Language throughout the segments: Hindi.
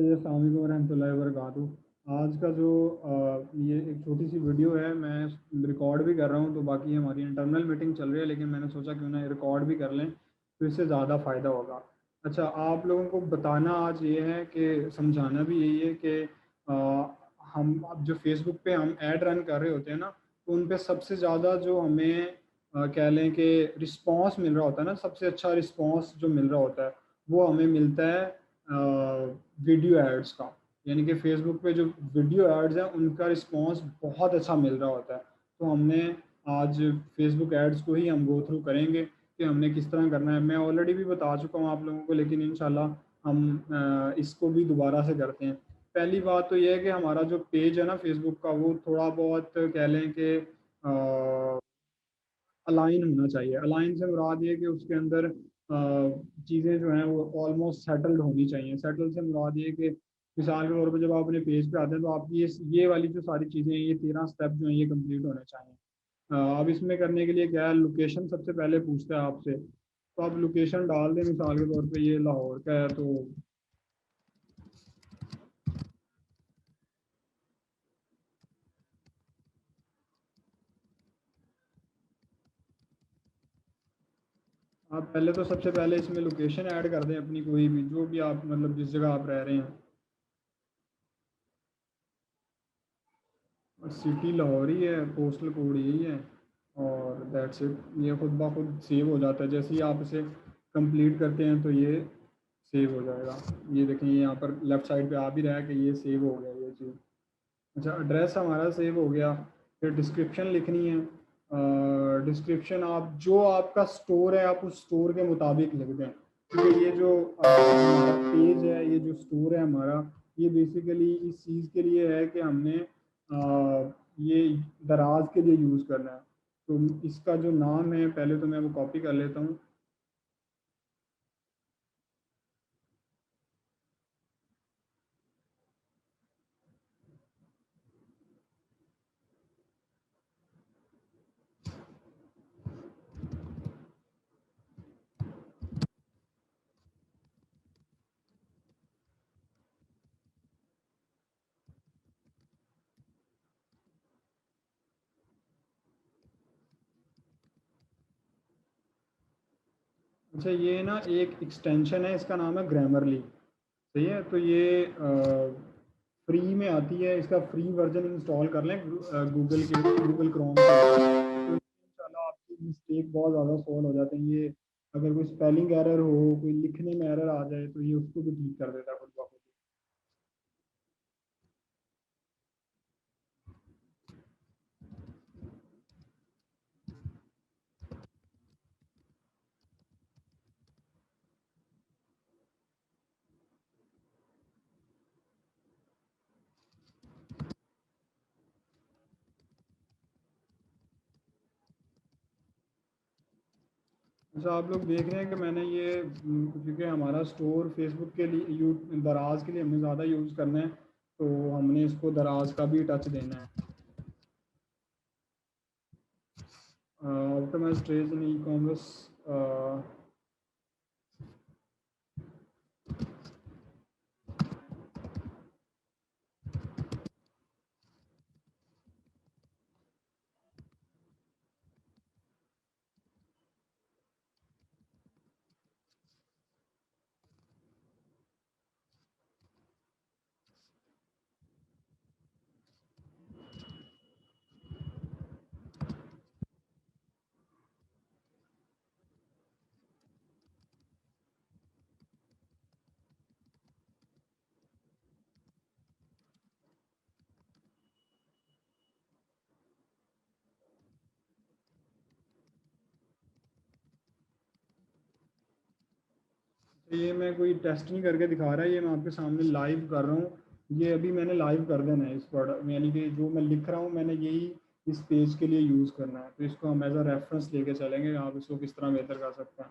जी, अस्सलाम वालेकुम वरहमतुल्लाहि वबरकातुहू। आज का जो ये एक छोटी सी वीडियो है, मैं रिकॉर्ड भी कर रहा हूँ, तो बाकी हमारी इंटरनल मीटिंग चल रही है, लेकिन मैंने सोचा क्यों ना रिकॉर्ड भी कर लें, तो इससे ज़्यादा फ़ायदा होगा। अच्छा, आप लोगों को बताना आज ये है कि समझाना भी यही है कि हम अब जो फेसबुक पे हम ऐड रन कर रहे होते हैं ना, तो उन पे सबसे ज़्यादा जो हमें कह लें कि रिस्पॉन्स मिल रहा होता है ना, सबसे अच्छा रिस्पॉन्स जो मिल रहा होता है, वो हमें मिलता है वीडियो एड्स का। यानी कि फेसबुक पे जो वीडियो एड्स हैं उनका रिस्पॉन्स बहुत अच्छा मिल रहा होता है। तो हमने आज फेसबुक एड्स को ही हम गो थ्रू करेंगे कि हमने किस तरह करना है। मैं ऑलरेडी भी बता चुका हूँ आप लोगों को, लेकिन इंशाल्लाह हम इसको भी दोबारा से करते हैं। पहली बात तो ये है कि हमारा जो पेज है ना फेसबुक का, वो थोड़ा बहुत कह लें कि अलाइन होना चाहिए। अलाइन से मुराद ये कि उसके अंदर चीज़ें जो हैं वो ऑलमोस्ट सेटल्ड होनी चाहिए। सेटल से मुराद ये कि मिसाल के तौर पर जब आप अपने पेज पे आते हैं तो आपकी ये वाली जो सारी चीज़ें हैं, ये 13 स्टेप जो हैं ये कंप्लीट होने चाहिए। अब इसमें करने के लिए क्या है, लोकेशन सबसे पहले पूछता है आपसे, तो आप लोकेशन डाल दें। मिसाल के तौर पे ये लाहौर का है, तो आप पहले तो सबसे पहले इसमें लोकेशन ऐड कर दें अपनी, कोई भी जो भी आप मतलब जिस जगह आप रह रहे हैं। सिटी लाहौर ही है, पोस्टल कोड यही है, और दैट्स इट। ये खुद ब खुद सेव हो जाता है। जैसे ही आप इसे कंप्लीट करते हैं तो ये सेव हो जाएगा। ये देखें, ये यहाँ पर लेफ्ट साइड पे आ भी रहा है कि ये सेव हो गया ये चीज़। अच्छा, एड्रेस हमारा सेव हो गया। फिर डिस्क्रिप्शन लिखनी है। डिस्क्रिप्शन आप जो आपका स्टोर है आप उस स्टोर के मुताबिक लिख दें, क्योंकि ये जो हमारा पेज है, ये जो स्टोर है हमारा, ये बेसिकली इस चीज़ के लिए है कि हमने ये दराज के लिए यूज़ करना है। तो इसका जो नाम है, पहले तो मैं वो कॉपी कर लेता हूँ। अच्छा, ये ना एक एक्सटेंशन है, इसका नाम है ग्रामरली। सही है, तो ये फ्री में आती है। इसका फ्री वर्जन इंस्टॉल कर लें गूगल क्रोम से, तो इंशाल्लाह आपकी मिस्टेक बहुत ज़्यादा सॉल्व हो जाते हैं। ये अगर कोई स्पेलिंग एरर हो, कोई लिखने में एरर आ जाए, तो ये उसको भी ठीक कर देता है खुद ब खुद। अच्छा, आप लोग देख रहे हैं कि मैंने ये क्योंकि हमारा स्टोर फेसबुक के लिए दराज के लिए हमें ज़्यादा यूज़ करना है, तो हमने इसको दराज का भी टच देना है। ऑप्टिमाइज ट्रेज इन ई कॉमर्स। ये मैं कोई टेस्ट नहीं करके दिखा रहा है, ये मैं आपके सामने लाइव कर रहा हूँ। ये अभी मैंने लाइव कर देना है इस प्रोडक्ट, यानी कि जो मैं लिख रहा हूँ मैंने यही इस पेज के लिए यूज़ करना है। तो इसको हम एज अ रेफरेंस लेके चलेंगे, आप इसको किस तरह बेहतर कर सकते हैं।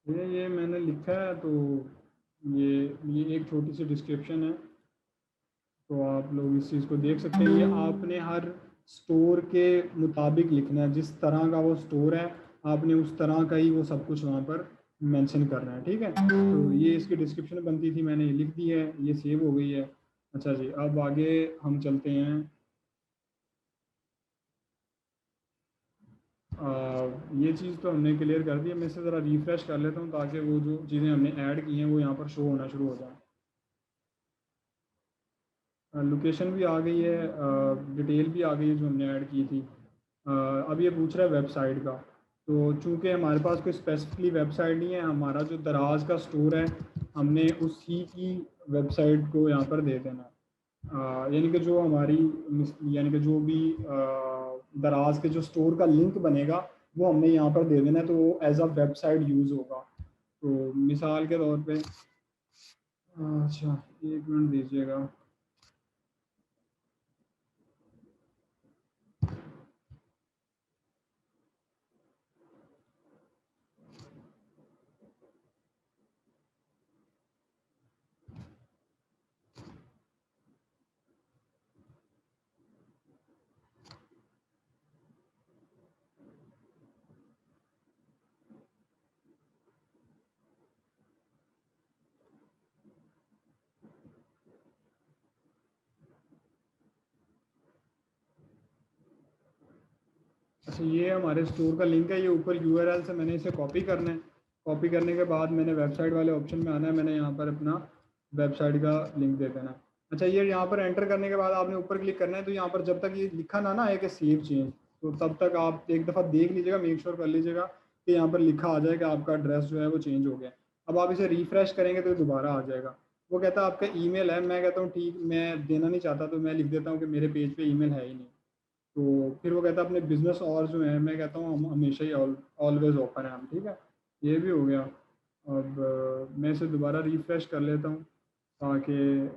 ये मैंने लिखा है, तो ये ये एक छोटी सी डिस्क्रिप्शन है, तो आप लोग इस चीज़ को देख सकते हैं। ये आपने हर स्टोर के मुताबिक लिखना है, जिस तरह का वो स्टोर है आपने उस तरह का ही वो सब कुछ वहाँ पर मेंशन करना है, ठीक है। तो ये इसकी डिस्क्रिप्शन बनती थी, मैंने ये लिख दी है, ये सेव हो गई है। अच्छा जी, अब आगे हम चलते हैं। ये चीज़ तो हमने क्लियर कर दी है। मैं इसे ज़रा रिफ़्रेश कर लेता हूँ ताकि वो जो चीज़ें हमने ऐड की हैं वो यहाँ पर शो होना शुरू हो जाए। लोकेशन भी आ गई है, डिटेल भी आ गई है जो हमने ऐड की थी। अब ये पूछ रहा है वेबसाइट का। तो चूंकि हमारे पास कोई स्पेसिफिकली वेबसाइट नहीं है, हमारा जो दराज का स्टोर है हमने उसी की वेबसाइट को यहाँ पर दे देना है। यानी कि जो हमारी यानी कि जो भी दराज के जो स्टोर का लिंक बनेगा वो हमने यहाँ पर दे देना है, तो वो एज अ वेबसाइट यूज़ होगा। तो मिसाल के तौर पे, अच्छा, एक मिनट दीजिएगा। अच्छा, ये हमारे स्टोर का लिंक है, ये ऊपर यूआरएल से मैंने इसे कॉपी करना है। कॉपी करने के बाद मैंने वेबसाइट वाले ऑप्शन में आना है, मैंने यहाँ पर अपना वेबसाइट का लिंक दे देना है। अच्छा, ये यहाँ पर एंटर करने के बाद आपने ऊपर क्लिक करना है, तो यहाँ पर जब तक ये लिखा ना ना है कि सेव चेंज, तो तब तक आप एक दफ़ा देख लीजिएगा, मेक श्योर कर लीजिएगा कि यहाँ पर लिखा आ जाए कि आपका एड्रेस जो है वो चेंज हो गया। अब आप इसे रिफ्रेश करेंगे तो दोबारा आ जाएगा। वो कहता है आपका ईमेल है, मैं कहता हूँ ठीक, मैं देना नहीं चाहता, तो मैं लिख देता हूँ कि मेरे पेज पे ईमेल है ही नहीं। तो फिर वो कहता है अपने बिजनेस और जो है, मैं कहता हूँ हम हमेशा ही ऑलवेज ओपन है हम, ठीक है। ये भी हो गया। अब मैं इसे दोबारा रिफ्रेश कर लेता हूँ ताकि,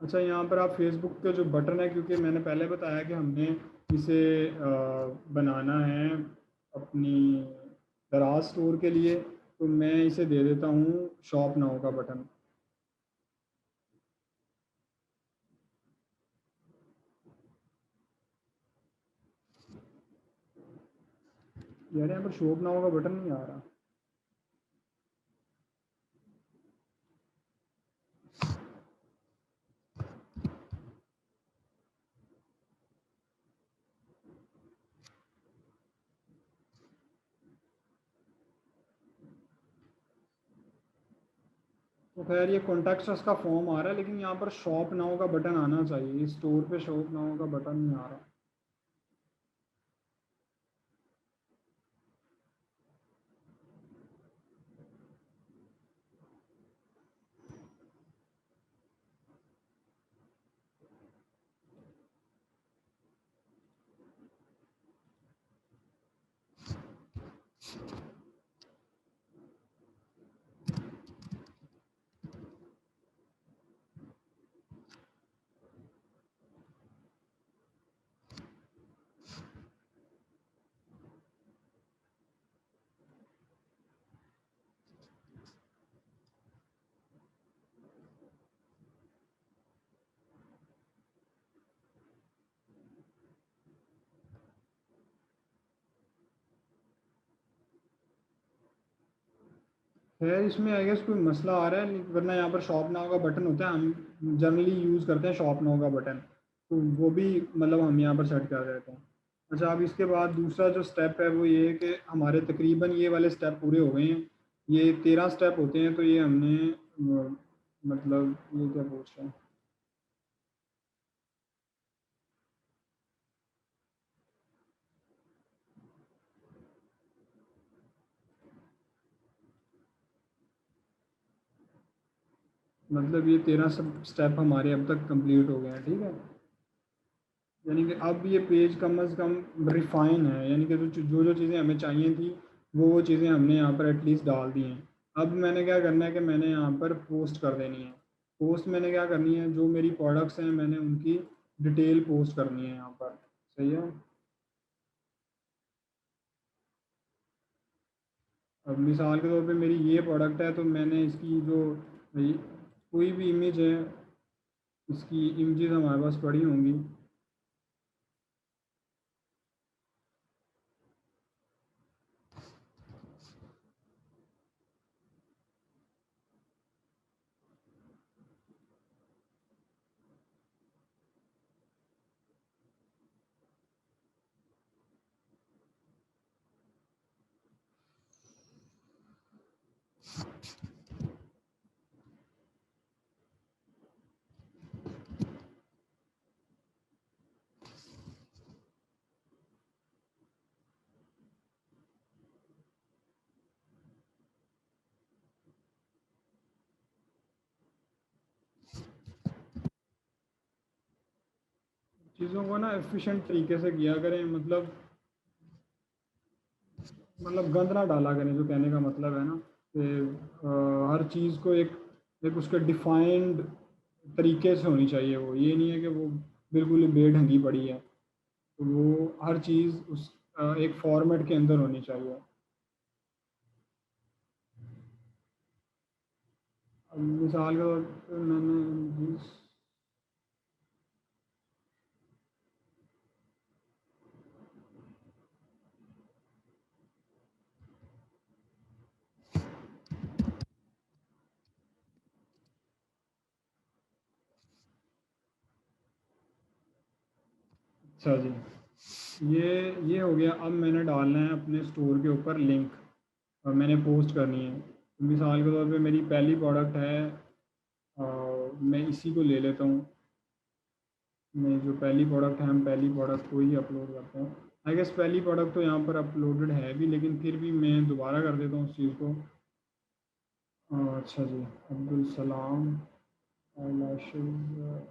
अच्छा, यहाँ पर आप फेसबुक का जो बटन है, क्योंकि मैंने पहले बताया कि हमने इसे बनाना है अपनी दराज स्टोर के लिए, तो मैं इसे दे देता हूँ शॉप नाउ का बटन। यार यहाँ पर शॉप नाउ का बटन नहीं आ रहा। तो खैर ये कॉन्टेक्ट का फॉर्म आ रहा है, लेकिन यहाँ पर शॉप नाउ का बटन आना चाहिए, इस स्टोर पे शॉप नाउ का बटन नहीं आ रहा। खैर इसमें आई गेस कोई मसला आ रहा है, वरना यहाँ पर शॉप नाउ का बटन होता है, हम जनरली यूज़ करते हैं शॉप नाउ का बटन, तो वो भी मतलब हम यहाँ पर सेट कर देते हैं। अच्छा, अब इसके बाद दूसरा जो स्टेप है वो ये है कि हमारे तकरीबन ये वाले स्टेप पूरे हो गए हैं। ये 13 स्टेप होते हैं, तो ये हमने मतलब ये क्या पूछ रहे हैं, मतलब ये 13 स्टेप हमारे अब तक कंप्लीट हो गए हैं, ठीक है। यानी कि अब ये पेज कम अज़ कम रिफाइन है, यानी कि जो जो चीज़ें हमें चाहिए थी वो चीज़ें हमने यहाँ पर एटलीस्ट डाल दी हैं। अब मैंने क्या करना है कि मैंने यहाँ पर पोस्ट कर देनी है। पोस्ट मैंने क्या करनी है, जो मेरी प्रोडक्ट्स हैं मैंने उनकी डिटेल पोस्ट करनी है यहाँ पर। सही है। अब मिसाल के तौर पे मेरी ये प्रोडक्ट है, तो मैंने इसकी जो कोई भी इमेज है, इसकी इमेजेस हमारे पास पड़ी होंगी। चीज़ों को ना एफिशिएंट तरीके से किया करें, मतलब गंद ना डाला करें, जो कहने का मतलब है ना कि हर चीज़ को एक एक उसके डिफाइंड तरीके से होनी चाहिए। वो ये नहीं है कि वो बिल्कुल ही बेढंगी पड़ी है, तो वो हर चीज़ उस एक फॉर्मेट के अंदर होनी चाहिए। अब मिसाल के तौर पे मैंने अच्छा जी, ये हो गया। अब मैंने डालना है अपने स्टोर के ऊपर लिंक, और मैंने पोस्ट करनी है। तो मिसाल के तौर पे मेरी पहली प्रोडक्ट है, मैं इसी को ले लेता हूँ। मैं जो पहली प्रोडक्ट है, हम पहली प्रोडक्ट को ही अपलोड करते हैं। आई गेस पहली प्रोडक्ट तो यहाँ पर अपलोडेड है भी, लेकिन फिर भी मैं दोबारा कर देता हूँ उस चीज़ को। अच्छा जी, अब्दुल सलाम eyelashes,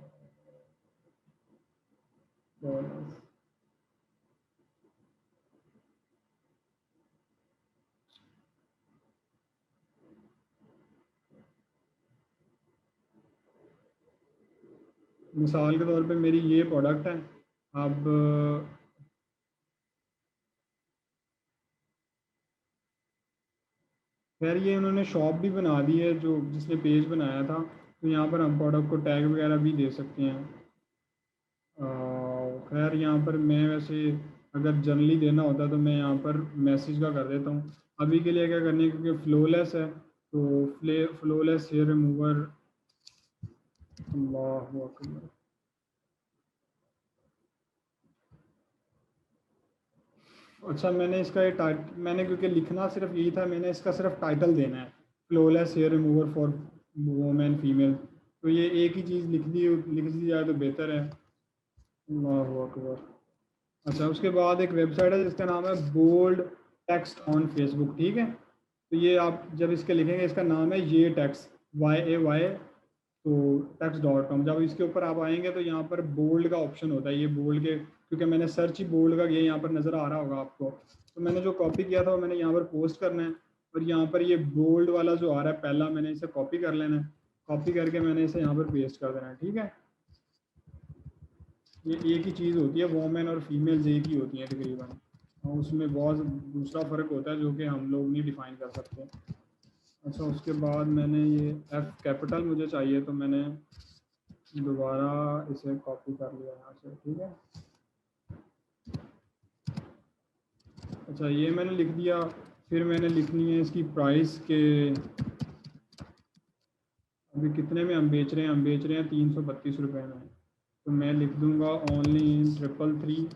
मिसाल के तौर पे मेरी ये प्रोडक्ट है। अब खैर ये उन्होंने शॉप भी बना दी है, जो जिसने पेज बनाया था, तो यहाँ पर हम प्रोडक्ट को टैग वगैरह भी दे सकते हैं। खैर यहाँ पर मैं वैसे अगर जनरली देना होता तो मैं यहाँ पर मैसेज का कर देता हूँ। अभी के लिए क्या करनी है, क्योंकि फ्लोलेस है, तो फ्लोलेस हेयर रिमूवर। अल्लाह अकबर। अच्छा, मैंने इसका ये मैंने क्योंकि लिखना सिर्फ यही था, मैंने इसका सिर्फ टाइटल देना है, flawless hair remover for women female. तो ये एक ही चीज़ लिख दी जाए तो बेहतर है। अल्लाह अकबर। अच्छा, उसके बाद एक वेबसाइट है जिसका नाम है बोल्ड टेक्स्ट ऑन फेसबुक, ठीक है। तो ये आप जब इसके लिखेंगे, इसका नाम है ये टेक्स्ट, YAY, तो text.com। जब इसके ऊपर आप आएंगे तो यहाँ पर बोल्ड का ऑप्शन होता है, ये बोल्ड के, क्योंकि मैंने सर्च ही बोल्ड का किया, यहाँ पर नज़र आ रहा होगा आपको। तो मैंने जो कॉपी किया था वो मैंने यहाँ पर पोस्ट करना है, और यहाँ पर ये बोल्ड वाला जो आ रहा है पहला, मैंने इसे कॉपी कर लेना है। कॉपी करके मैंने इसे यहाँ पर पेस्ट कर देना है, ठीक है। ये एक ही चीज़ होती है, वोमेन और फीमेल्स एक ही होती हैं तकरीबन, और उसमें बहुत दूसरा फ़र्क होता है जो कि हम लोग नहीं डिफ़ाइन कर सकते। अच्छा, उसके बाद मैंने ये एफ कैपिटल मुझे चाहिए, तो मैंने दोबारा इसे कॉपी कर लिया यहाँ से, ठीक है। अच्छा, ये मैंने लिख दिया। फिर मैंने लिखनी है इसकी प्राइस के, अभी कितने में हम बेच रहे हैं, हम बेच रहे हैं 332 रुपये में। तो मैं लिख दूंगा ओनली इन 333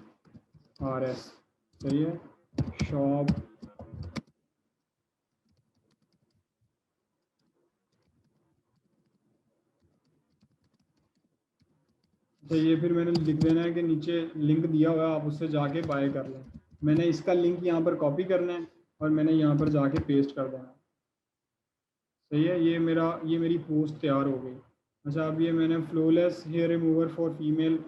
RS, सही है। शॉप। तो ये फिर मैंने लिख देना है कि नीचे लिंक दिया हुआ है, आप उससे जाके बाय कर लें। मैंने इसका लिंक यहाँ पर कॉपी करना है, और मैंने यहाँ पर जाके पेस्ट कर देना है। सही है, ये मेरी पोस्ट तैयार हो गई। अच्छा, अब ये मैंने flawless hair remover for female,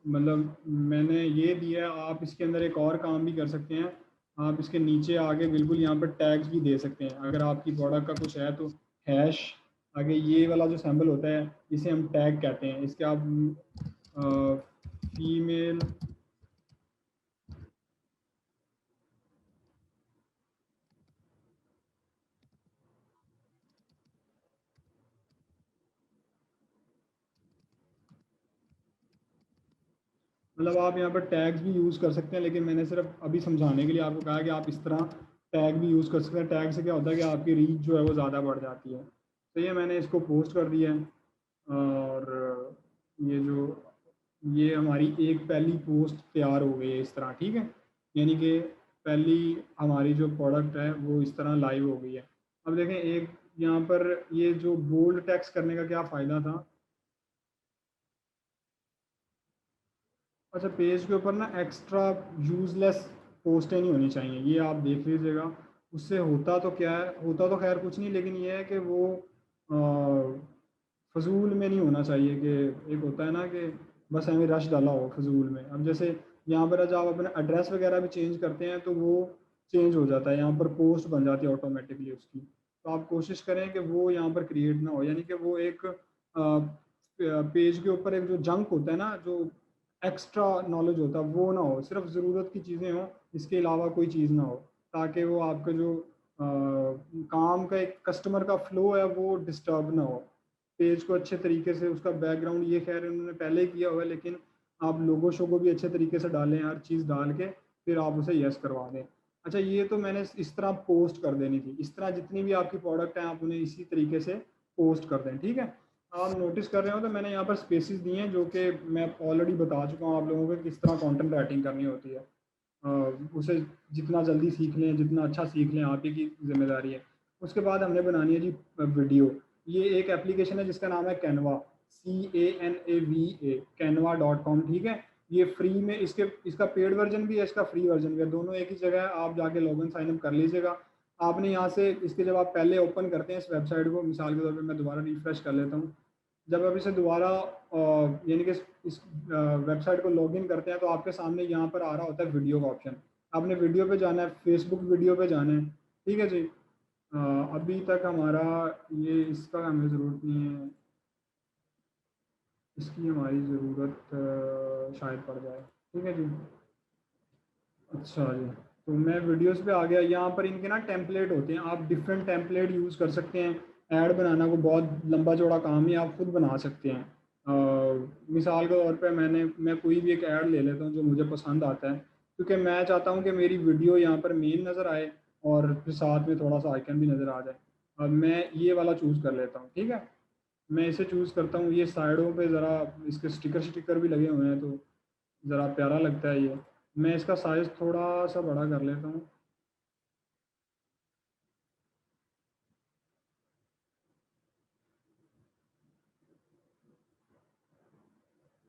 मतलब मैंने ये दिया है। आप इसके अंदर एक और काम भी कर सकते हैं, आप इसके नीचे आगे बिल्कुल यहाँ पर टैग्स भी दे सकते हैं। अगर आपकी प्रोडक्ट का कुछ है तो हैश आगे ये वाला जो सिंबल होता है, इसे हम टैग कहते हैं। इसके आप फीमेल, मतलब आप यहाँ पर टैग्स भी यूज़ कर सकते हैं, लेकिन मैंने सिर्फ अभी समझाने के लिए आपको कहा कि आप इस तरह टैग भी यूज़ कर सकते हैं। टैग से क्या होता है कि आपकी रीच जो है वो ज़्यादा बढ़ जाती है। तो ये मैंने इसको पोस्ट कर दिया है। और ये जो ये हमारी एक पहली पोस्ट तैयार हो गई है इस तरह, ठीक है। यानी कि पहली हमारी जो प्रोडक्ट है वो इस तरह लाइव हो गई है। अब देखें एक यहाँ पर ये जो बोल्ड टेक्स्ट करने का क्या फ़ायदा था। अच्छा, पेज के ऊपर ना एक्स्ट्रा यूज़लेस पोस्टें नहीं होनी चाहिए, ये आप देख लीजिएगा। उससे होता तो क्या है, होता तो खैर कुछ नहीं, लेकिन ये है कि वो फजूल में नहीं होना चाहिए। कि एक होता है ना कि बस हमें रश डाला हो फजूल में। अब जैसे यहाँ पर जब आप अपना एड्रेस वगैरह भी चेंज करते हैं तो वो चेंज हो जाता है, यहाँ पर पोस्ट बन जाती है ऑटोमेटिकली उसकी। तो आप कोशिश करें कि वो यहाँ पर क्रिएट ना हो, यानी कि वो एक पेज के ऊपर एक जो जंक होता है ना, जो एक्स्ट्रा नॉलेज होता है वो ना हो, सिर्फ ज़रूरत की चीज़ें हों, इसके अलावा कोई चीज़ ना हो, ताकि वो आपका जो काम का एक कस्टमर का फ्लो है वो डिस्टर्ब ना हो। पेज को अच्छे तरीके से उसका बैकग्राउंड ये खैर उन्होंने पहले ही किया हुआ है, लेकिन आप लोगो शोगो भी अच्छे तरीके से डालें, हर चीज़ डाल के फिर आप उसे यस करवा दें। अच्छा, ये तो मैंने इस तरह पोस्ट कर देनी थी। इस तरह जितनी भी आपकी प्रोडक्ट हैं आप उन्हें इसी तरीके से पोस्ट कर दें, ठीक है। आप नोटिस कर रहे हो तो मैंने यहाँ पर स्पेसिस दिए हैं, जो कि मैं ऑलरेडी बता चुका हूँ आप लोगों को किस तरह कंटेंट राइटिंग करनी होती है। उसे जितना जल्दी सीख लें, जितना अच्छा सीख लें, आप ही की जिम्मेदारी है। उसके बाद हमने बनानी है जी वीडियो। ये एक एप्लीकेशन है जिसका नाम है कैनवा, CANAVA, canva.com, ठीक है। ये फ्री में, इसका पेड वर्जन भी है, इसका फ्री वर्जन भी है, दोनों एक ही जगह है। आप जाके लॉगिन साइन अप कर लीजिएगा। आपने यहाँ से इसके जब आप पहले ओपन करते हैं इस वेबसाइट को, मिसाल के तौर पे मैं दोबारा रिफ्रेश कर लेता हूँ। जब आप इसे दोबारा यानी कि इस वेबसाइट को लॉगिन करते हैं तो आपके सामने यहाँ पर आ रहा होता है वीडियो का ऑप्शन। आपने वीडियो पे जाना है, फेसबुक वीडियो पे जाना है, ठीक है जी। अभी तक हमारा ये इसका हमें ज़रूरत नहीं है, इसकी हमारी ज़रूरत शायद पड़ जाए, ठीक है जी। अच्छा जी, तो मैं वीडियोस पे आ गया। यहाँ पर इनके ना टेम्पलेट होते हैं, आप डिफरेंट टेम्पलेट यूज़ कर सकते हैं। ऐड बनाना को बहुत लंबा चौड़ा काम है, आप खुद बना सकते हैं। मिसाल के तौर पे मैं कोई भी एक ऐड ले लेता हूँ जो मुझे पसंद आता है, क्योंकि मैं चाहता हूँ कि मेरी वीडियो यहाँ पर मेन नज़र आए और फिर साथ में थोड़ा सा आइकन भी नज़र आ जाए। अब मैं ये वाला चूज़ कर लेता हूँ, ठीक है। मैं इसे चूज़ करता हूँ। ये साइडों पे ज़रा इसके स्टिकर स्टिकर भी लगे हुए हैं तो ज़रा प्यारा लगता है ये। मैं इसका साइज़ थोड़ा सा बड़ा कर लेता हूँ।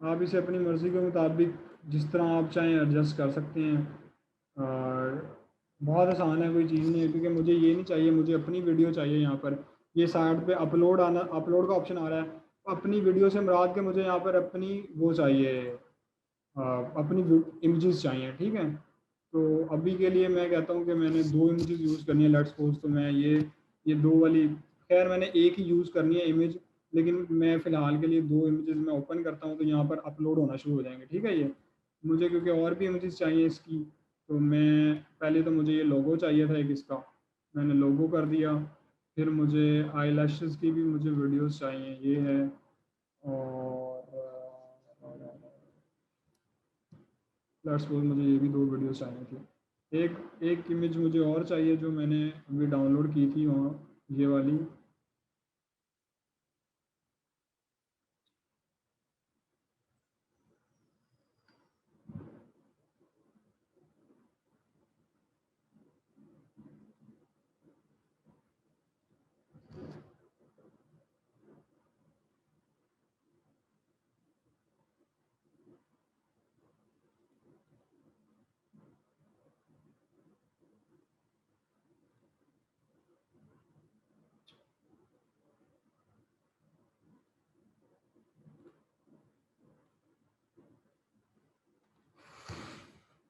आप इसे अपनी मर्ज़ी के मुताबिक जिस तरह आप चाहें एडजस्ट कर सकते हैं। और बहुत आसान है, कोई चीज़ नहीं है, क्योंकि मुझे ये नहीं चाहिए, मुझे अपनी वीडियो चाहिए। यहाँ पर ये साइड पे अपलोड का ऑप्शन आ रहा है। अपनी वीडियो से मुराद के मुझे यहाँ पर अपनी वो चाहिए, अपनी इमेजेस चाहिए, ठीक है। तो अभी के लिए मैं कहता हूँ कि मैंने दो इमेजेस यूज़ करनी है, लेट्स सपोज। तो मैं ये दो वाली, खैर मैंने एक ही यूज़ करनी है इमेज, लेकिन मैं फ़िलहाल के लिए दो इमेजेस मैं ओपन करता हूँ तो यहाँ पर अपलोड होना शुरू हो जाएंगे, ठीक है। ये मुझे क्योंकि और भी इमेजेस चाहिए इसकी, तो मैं पहले तो मुझे ये लोगो चाहिए था एक इसका, मैंने लोगो कर दिया। फिर मुझे आई लैशेज़ की भी मुझे वीडियोस चाहिए, ये है। और लेट्स सपोज मुझे ये भी दो वीडियोस चाहिए थी। एक एक इमेज मुझे और चाहिए जो मैंने अभी डाउनलोड की थी वहाँ, ये वाली।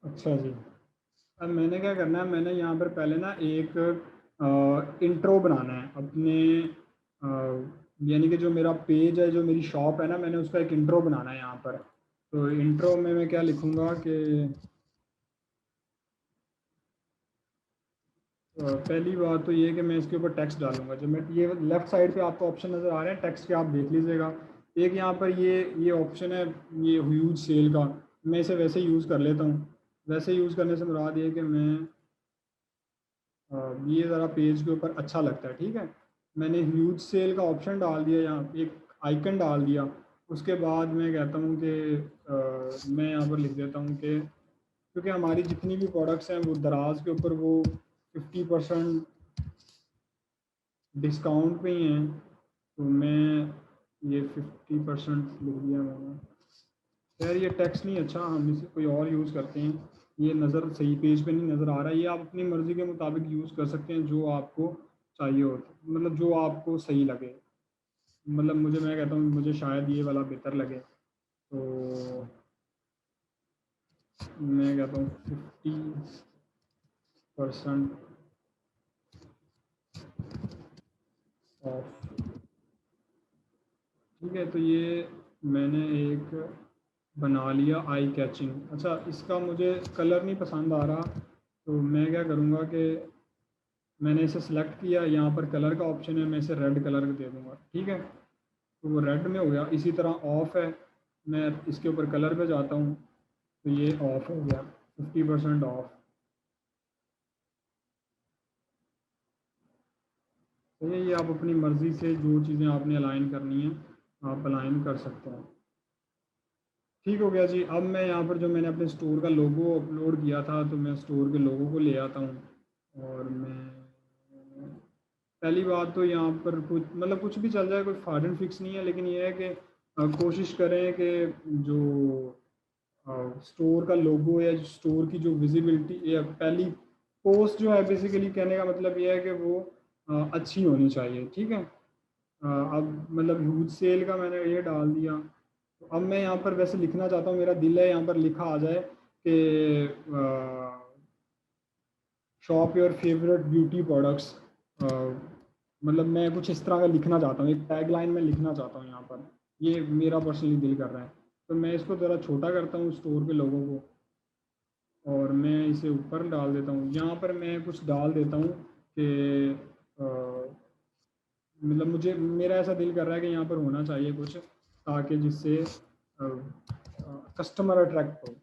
अच्छा जी, अब मैंने क्या करना है, मैंने यहाँ पर पहले ना एक इंट्रो बनाना है अपने, यानी कि जो मेरा पेज है, जो मेरी शॉप है ना, मैंने उसका एक इंट्रो बनाना है यहाँ पर। तो इंट्रो में मैं क्या लिखूँगा कि पहली बात तो ये है कि मैं इसके ऊपर टेक्स्ट डालूंगा। जो मैं ये लेफ़्ट साइड पे आपको ऑप्शन नज़र आ रहे हैं टेक्स्ट के, आप देख लीजिएगा। एक यहाँ पर ये ऑप्शन है, ये ह्यूज सेल का, मैं इसे वैसे यूज़ कर लेता हूँ। वैसे यूज़ करने से मुराद ये है कि मैं ये ज़रा पेज के ऊपर अच्छा लगता है, ठीक है। मैंने ह्यूज सेल का ऑप्शन डाल दिया, यहाँ एक आइकन डाल दिया। उसके बाद मैं कहता हूँ कि मैं यहाँ पर लिख देता हूँ कि क्योंकि हमारी जितनी भी प्रोडक्ट्स हैं वो दराज के ऊपर वो 50% डिस्काउंट पे ही हैं, तो मैं ये 50% लिख दिया मैंने। खैर ये टेक्स्ट नहीं अच्छा, हम इसे कोई और यूज़ करते हैं। ये नज़र सही पेज पे नहीं नज़र आ रहा है। ये आप अपनी मर्ज़ी के मुताबिक यूज़ कर सकते हैं, जो आपको चाहिए होता, मतलब जो आपको सही लगे। मतलब मुझे, मैं कहता हूँ मुझे शायद ये वाला बेहतर लगे, तो मैं कहता हूँ 50% ऑफ। ठीक है, तो ये मैंने एक बना लिया आई कैचिंग। अच्छा, इसका मुझे कलर नहीं पसंद आ रहा, तो मैं क्या करूँगा कि मैंने इसे सेलेक्ट किया, यहाँ पर कलर का ऑप्शन है, मैं इसे रेड कलर दे दूँगा, ठीक है। तो वो रेड में हो गया। इसी तरह ऑफ़ है, मैं इसके ऊपर कलर पे जाता हूँ, तो ये ऑफ़ हो गया, 50% ऑफ। तो ये आप अपनी मर्ज़ी से जो चीज़ें आपने अलाइन करनी है आप अलाइन कर सकते हैं। ठीक हो गया जी। अब मैं यहाँ पर जो मैंने अपने स्टोर का लोगो अपलोड किया था, तो मैं स्टोर के लोगो को ले आता हूँ। और मैं पहली बात तो यहाँ पर कुछ मतलब कुछ भी चल जाए, कोई हार्ड एंड फिक्स नहीं है, लेकिन ये है कि कोशिश करें कि जो स्टोर का लोगो या स्टोर की जो विजिबिलिटी या पहली पोस्ट जो है, बेसिकली कहने का मतलब ये है कि वो अच्छी होनी चाहिए, ठीक है। अब मतलब ह्यूज सेल का मैंने ये डाल दिया। तो अब मैं यहाँ पर वैसे लिखना चाहता हूँ, मेरा दिल है यहाँ पर लिखा आ जाए कि shop your favourite beauty products. मतलब मैं कुछ इस तरह का लिखना चाहता हूँ, एक टैगलाइन में लिखना चाहता हूँ यहाँ पर। ये मेरा पर्सनली दिल कर रहा है, तो मैं इसको ज़रा छोटा करता हूँ स्टोर के लोगों को, और मैं इसे ऊपर डाल देता हूँ। यहाँ पर मैं कुछ डाल देता हूँ कि मतलब मुझे, मेरा ऐसा दिल कर रहा है कि यहाँ पर होना चाहिए कुछ, ताकि जिससे कस्टमर अट्रैक्ट हो।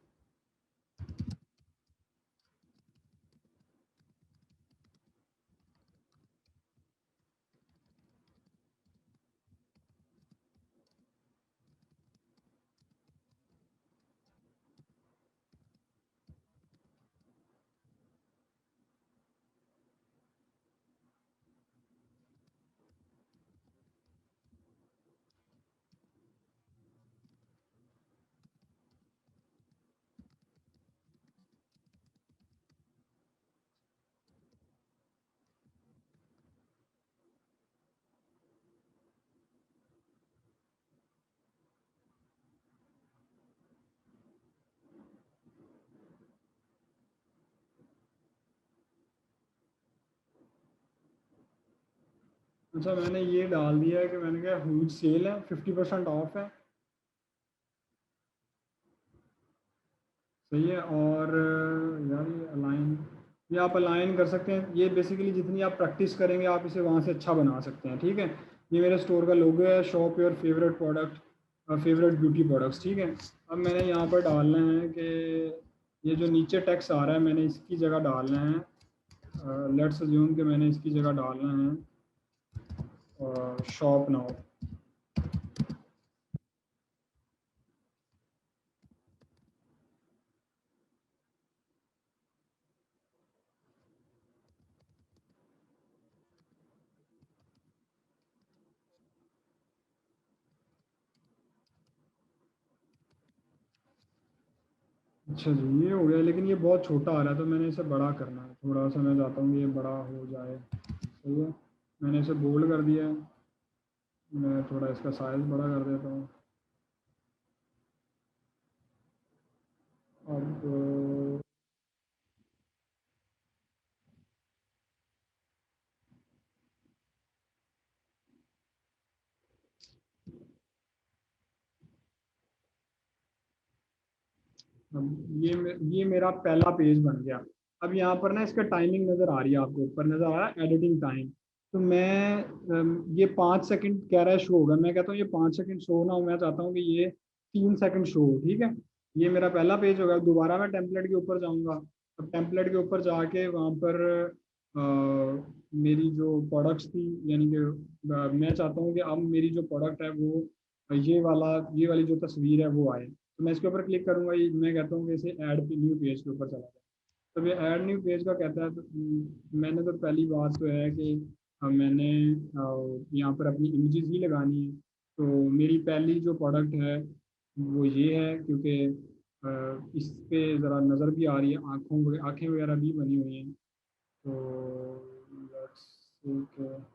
अच्छा, मैंने ये डाल दिया है कि मैंने कहा ह्यूज सेल है, 50% ऑफ है। सही है। और यार ये अलाइन, ये आप अलाइन कर सकते हैं। ये बेसिकली जितनी आप प्रैक्टिस करेंगे आप इसे वहाँ से अच्छा बना सकते हैं, ठीक है। ये मेरे स्टोर का लोगो है, shop your favourite product, favourite beauty products, ठीक है। अब मैंने यहाँ पर डालना है कि ये जो नीचे टेक्स्ट आ रहा है मैंने इसकी जगह डालना है, लेट्स अज्यूम कि मैंने इसकी जगह डालना है शॉप नाउ। अच्छा जी, ये हो गया, लेकिन ये बहुत छोटा आ रहा है, तो मैंने इसे बड़ा करना है थोड़ा सा। मैं चाहता हूँ कि ये बड़ा हो जाए। सही है, मैंने इसे बोल्ड कर दिया है। मैं थोड़ा इसका साइज़ बड़ा कर देता हूँ। अब ये मेरा पहला पेज बन गया। अब यहाँ पर ना इसका टाइमिंग नज़र आ रही है, आपको ऊपर नज़र आ रहा है एडिटिंग टाइम। तो मैं ये 5 सेकंड कह रहा है शो होगा, मैं कहता हूँ ये 5 सेकंड शो ना हो, मैं चाहता हूँ कि ये 3 सेकंड शो हो, ठीक है। ये मेरा पहला पेज होगा। दोबारा मैं टेम्पलेट के ऊपर जाऊंगा। अब टेम्पलेट के ऊपर जाके वहाँ पर अ, मेरी जो प्रोडक्ट्स थी, यानी कि मैं चाहता हूँ कि अब मेरी जो प्रोडक्ट है वो ये वाली जो तस्वीर है वो आए। तो मैं इसके ऊपर क्लिक करूंगा। मैं कहता हूँ कि इसे ऐड न्यू पेज के ऊपर चला जाए। तो ये ऐड न्यू पेज का कहता है। तो मैंने तो पहली बात तो है कि मैंने यहाँ पर अपनी इमेजेस ही लगानी है। तो मेरी पहली जो प्रोडक्ट है वो ये है, क्योंकि इस पे ज़रा नज़र भी आ रही है, आँखें वगैरह भी बनी हुई हैं। तो लेट्स एक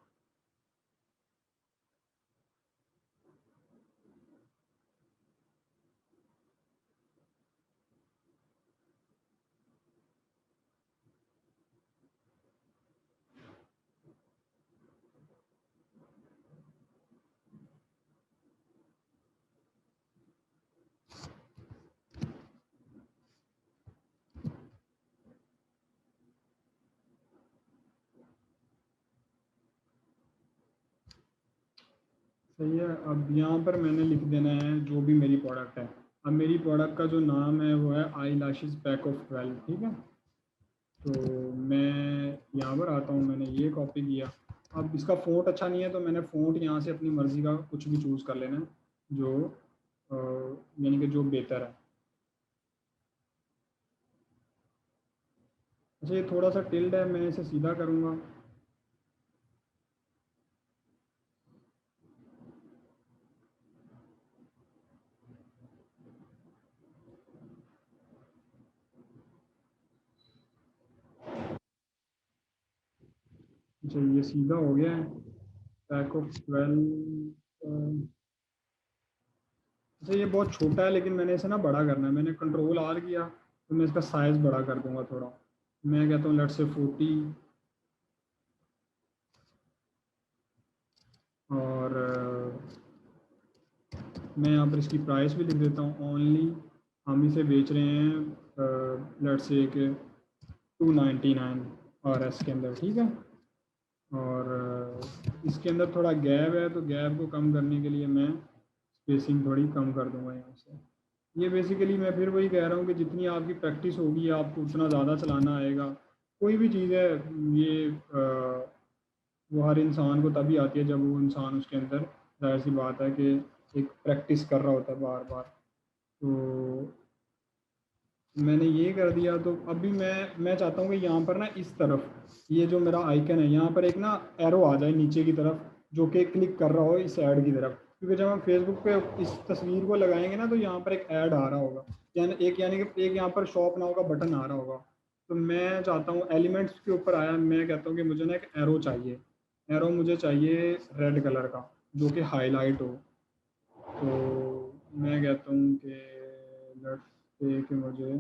सही है। अब यहाँ पर मैंने लिख देना है जो भी मेरी प्रोडक्ट है। अब मेरी प्रोडक्ट का जो नाम है वो है आई लैशेज़ पैक ऑफ 12, ठीक है। तो मैं यहाँ पर आता हूँ, मैंने ये कॉपी किया। अब इसका फ़ॉन्ट अच्छा नहीं है तो मैंने फ़ॉन्ट यहाँ से अपनी मर्ज़ी का कुछ भी चूज़ कर लेना है, जो यानी कि जो बेहतर है। अच्छा, ये थोड़ा सा टिल्ड है, मैं इसे सीधा करूँगा। अच्छा, ये सीधा हो गया है। Pack of 12। अच्छा, ये बहुत छोटा है, लेकिन मैंने इसे ना बड़ा करना है। मैंने कंट्रोल आर किया तो मैं इसका साइज़ बड़ा कर दूंगा थोड़ा। मैं कहता हूँ लेट्स से 40। और मैं यहाँ पर इसकी प्राइस भी लिख देता हूँ। ओनली हम इसे बेच रहे हैं लेट्स से कि 299 और एस के अंदर, ठीक है। और इसके अंदर थोड़ा गैप है, तो गैप को कम करने के लिए मैं स्पेसिंग थोड़ी कम कर दूंगा यहाँ से। ये बेसिकली मैं फिर वही कह रहा हूँ कि जितनी आपकी प्रैक्टिस होगी आपको उतना ज़्यादा चलाना आएगा। कोई भी चीज़ है, ये वो हर इंसान को तभी आती है जब वो इंसान उसके अंदर, जाहिर सी बात है कि एक प्रैक्टिस कर रहा होता है बार बार। तो मैंने ये कर दिया। तो अभी मैं चाहता हूँ कि यहाँ पर ना इस तरफ ये जो मेरा आइकन है यहाँ पर एक ना एरो आ जाए नीचे की तरफ, जो कि क्लिक कर रहा हो इस ऐड की तरफ। क्योंकि जब हम फेसबुक पे इस तस्वीर को लगाएंगे ना तो यहाँ पर एक ऐड आ रहा होगा, यानी कि एक यहाँ पर शॉप नाउ का बटन आ रहा होगा। तो मैं चाहता हूँ एलिमेंट्स के ऊपर आया, मैं कहता हूँ कि मुझे ना एक एरो चाहिए। एरो मुझे चाहिए रेड कलर का, जो कि हाईलाइट हो। तो मैं कहता हूँ कि लेट्स से कि मुझे,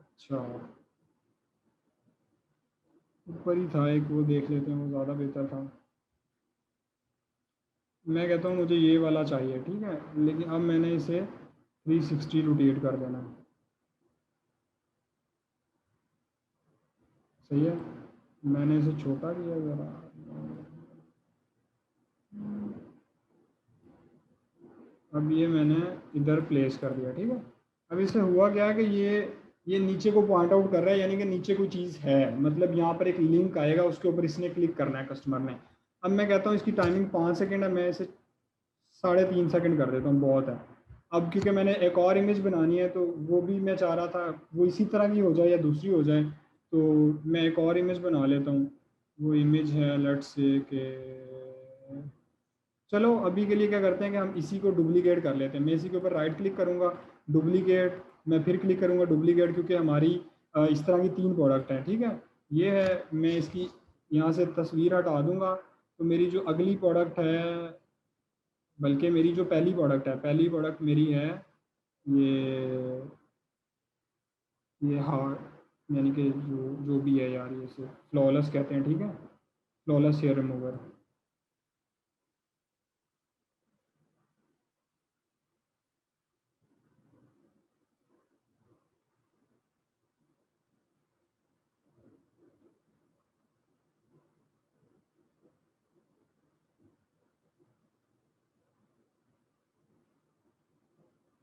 अच्छा, ऊपर ही था एक, वो देख लेते हैं, वो ज़्यादा बेहतर था। मैं कहता हूँ मुझे ये वाला चाहिए, ठीक है। लेकिन अब मैंने इसे 360 रोटेट कर देना है। सही है। मैंने इसे छोटा किया ज़रा। अब ये मैंने इधर प्लेस कर दिया, ठीक है। अब इससे हुआ क्या कि ये नीचे को पॉइंट आउट कर रहा है, यानी कि नीचे कोई चीज़ है। मतलब यहाँ पर एक लिंक आएगा, उसके ऊपर इसने क्लिक करना है कस्टमर ने। अब मैं कहता हूँ इसकी टाइमिंग 5 सेकेंड है, मैं इसे 3.5 सेकेंड कर देता हूँ, बहुत है। अब क्योंकि मैंने एक और इमेज बनानी है तो वो भी मैं चाह रहा था वो इसी तरह की हो जाए या दूसरी हो जाए। तो मैं एक और इमेज बना लेता हूँ। वो इमेज है लेट्स से के, चलो अभी के लिए क्या करते हैं कि हम इसी को डुप्लीकेट कर लेते हैं। मैं इसी के ऊपर राइट क्लिक करूँगा, डुप्लीकेट। मैं फिर क्लिक करूँगा डुप्लीकेट, क्योंकि हमारी इस तरह की 3 प्रोडक्ट हैं, ठीक है। ये है, मैं इसकी यहाँ से तस्वीर हटा दूँगा। तो मेरी जो अगली प्रोडक्ट है, बल्कि मेरी जो पहली प्रोडक्ट है, पहली प्रोडक्ट मेरी है ये हाँ, यानी कि जो भी है यार, ये से फ्लॉलेस कहते हैं, ठीक है। Flawless hair remover.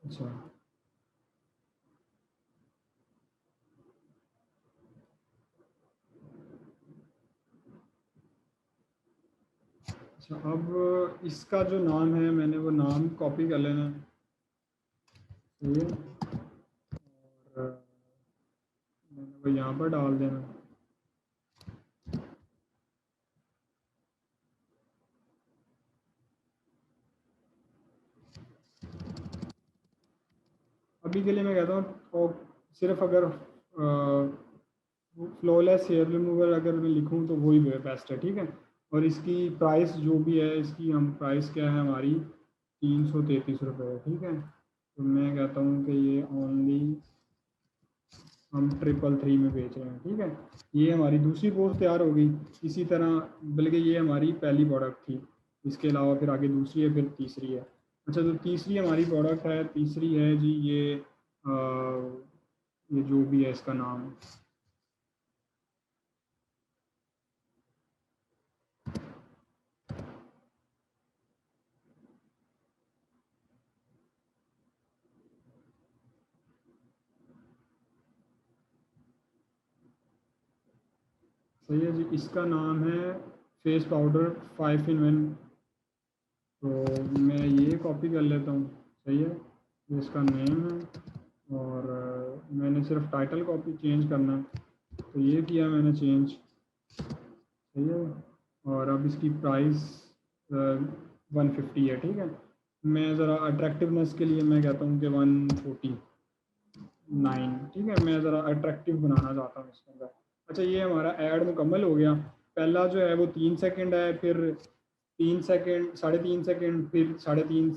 अच्छा अच्छा, अब इसका जो नाम है मैंने वो नाम कॉपी कर लेना है, ये और मैंने वो यहाँ पर डाल देना। अभी के लिए मैं कहता हूँ और सिर्फ अगर फ्लॉलेस हेयर रिमूवर अगर मैं लिखूँ तो वही बेस्ट है, ठीक है। और इसकी प्राइस जो भी है, इसकी हम प्राइस क्या है हमारी 333 रुपये है, ठीक है। तो मैं कहता हूँ कि ये ओनली हम 333 में बेच रहे हैं, ठीक है। ये हमारी दूसरी पोस्ट तैयार हो गई। इसी तरह, बल्कि ये हमारी पहली प्रोडक्ट थी, इसके अलावा फिर आगे दूसरी है, फिर तीसरी है। अच्छा, तो तीसरी हमारी प्रोडक्ट है, तीसरी है जी ये जो भी है इसका नाम, सही है जी, इसका नाम है फेस पाउडर 5 in 1। तो मैं ये कॉपी कर लेता हूँ, सही है, ये इसका नेम है। और मैंने सिर्फ टाइटल कॉपी चेंज करना है, तो ये किया मैंने चेंज, सही है। और अब इसकी प्राइस 150 है, ठीक है। मैं ज़रा अट्रैक्टिवनेस के लिए मैं कहता हूँ कि 149, ठीक है। मैं ज़रा अट्रैक्टिव बनाना चाहता हूँ इसके अंदर। अच्छा, ये हमारा ऐड मुकम्मल हो गया। पहला जो है वो 3 सेकंड है, फिर 3 सेकंड, 3.5 सेकंड, फिर 3.5,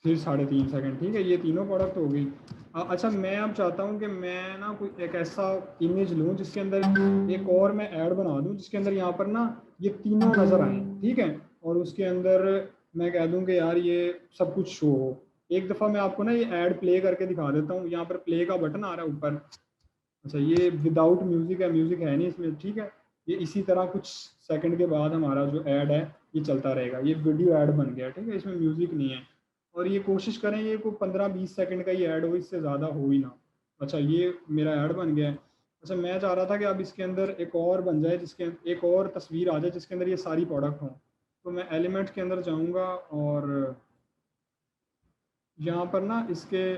फिर 3.5 सेकंड, ठीक है। ये तीनों प्रोडक्ट हो गई। अच्छा, मैं अब चाहता हूँ कि मैं ना कोई एक ऐसा इमेज लूँ जिसके अंदर एक और मैं ऐड बना दूँ जिसके अंदर यहाँ पर ना ये तीनों नज़र आए, ठीक है। और उसके अंदर मैं कह दूँ कि यार ये सब कुछ शो हो। एक दफ़ा मैं आपको ना ये ऐड प्ले करके दिखा देता हूँ। यहाँ पर प्ले का बटन आ रहा है ऊपर। अच्छा, ये विदाउट म्यूज़िक है, म्यूज़िक है नहीं इसमें, ठीक है। ये इसी तरह कुछ सेकंड के बाद हमारा जो ऐड है ये चलता रहेगा। ये वीडियो ऐड बन गया, ठीक है, इसमें म्यूज़िक नहीं है। और ये कोशिश करें ये को 15-20 सेकंड का ही ऐड हो, इससे ज़्यादा हो ही ना। अच्छा, ये मेरा ऐड बन गया है। अच्छा, मैं चाह रहा था कि अब इसके अंदर एक और बन जाए, जिसके एक और तस्वीर आ जाए जिसके अंदर ये सारी प्रोडक्ट हों। तो मैं एलिमेंट्स के अंदर जाऊँगा और यहाँ पर ना इसके,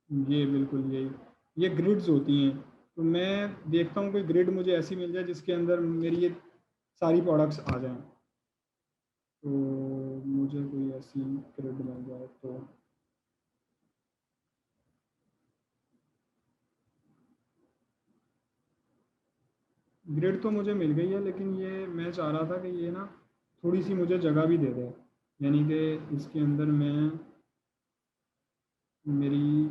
ये बिल्कुल ये ग्रिड्स होती हैं। तो मैं देखता हूँ कोई ग्रिड मुझे ऐसी मिल जाए जिसके अंदर मेरी ये सारी प्रोडक्ट्स आ जाएं। तो मुझे कोई ऐसी ग्रिड मिल जाए तो, ग्रिड तो मुझे मिल गई है, लेकिन ये मैं चाह रहा था कि ये ना थोड़ी सी मुझे जगह भी दे दे, यानी कि इसके अंदर मैं मेरी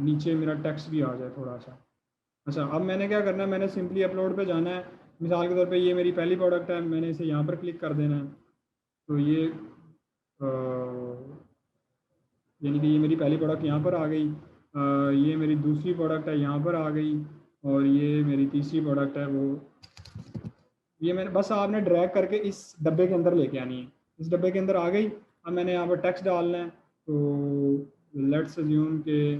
नीचे मेरा टेक्स्ट भी आ जाए थोड़ा सा। अच्छा, अब मैंने क्या करना है, मैंने सिंपली अपलोड पे जाना है। मिसाल के तौर पे ये मेरी पहली प्रोडक्ट है, मैंने इसे यहाँ पर क्लिक कर देना है। तो ये यानी कि ये मेरी पहली प्रोडक्ट यहाँ पर आ गई। ये मेरी दूसरी प्रोडक्ट है, यहाँ पर आ गई। और ये मेरी तीसरी प्रोडक्ट है, वो ये मैंने बस आपने ड्रैग करके इस डब्बे के अंदर लेके आनी है। इस डब्बे के अंदर आ गई। अब मैंने यहाँ पर टेक्स्ट डालना है। तो लेट्स अज्यूम के